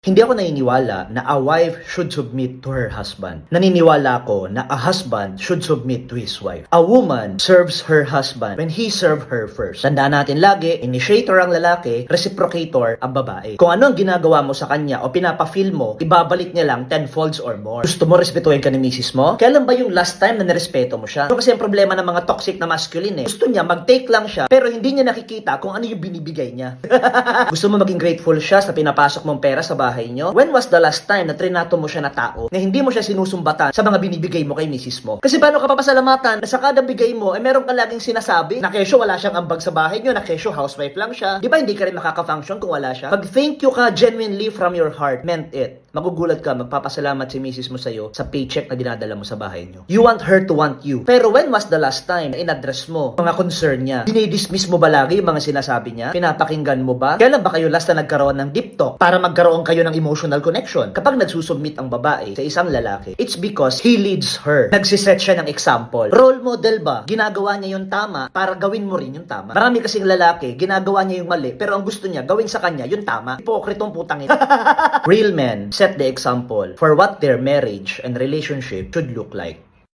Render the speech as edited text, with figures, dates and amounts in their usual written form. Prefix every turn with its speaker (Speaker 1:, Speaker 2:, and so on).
Speaker 1: Hindi ako naniniwala na a wife should submit to her husband. Naniniwala ako na a husband should submit to his wife. A woman serves her husband when he served her first. Tandaan natin lagi, initiator ang lalaki, reciprocator ang babae. Kung ano ang ginagawa mo sa kanya o pinapa-feel mo, ibabalik niya lang 10 folds or more. Gusto mo respetuhin ka ni misis mo? Kailan ba yung last time na nirespeto mo siya? Ito kasi ang problema ng mga toxic na masculine eh. Gusto niya mag-take lang siya, pero hindi niya nakikita kung ano yung binibigay niya. Gusto mo maging grateful siya sa pinapasok mong pera sa bahay nyo? When was the last time na trinato mo siya na tao na hindi mo siya sinusumbatan sa mga binibigay mo kay misis mo? Kasi paano ka papasalamatan na sa kada bigay mo ay meron ka laging sinasabi na kesyo wala siyang ambag sa bahay nyo, na kesyo housewife lang siya. Di ba hindi ka rin makaka-function kung wala siya? Pag thank you ka genuinely from your heart, meant it. Magugulat ka, magpapasalamat si misis mo sa'yo sa paycheck na dinadala mo sa bahay nyo. You want her to want you. Pero when was the last time na in-address mo mga concern niya? Dinidismiss mo ba lagi yung mga sinasabi niya? Pinapakinggan mo ba? Kailan ba kayo last na nagkaroon ng deep talk para magkaroon kayo ng emotional connection? Kapag nagsusubmit ang babae sa isang lalaki, it's because he leads her. Nagsiset siya ng example. Role model ba? Ginagawa niya yung tama para gawin mo rin yung tama. Marami kasing lalaki, ginagawa niya yung mali, pero ang gusto niya, gawin sa kanya yung tama. Hipokritong putang ito. Real men set the example for what their marriage and relationship should look like.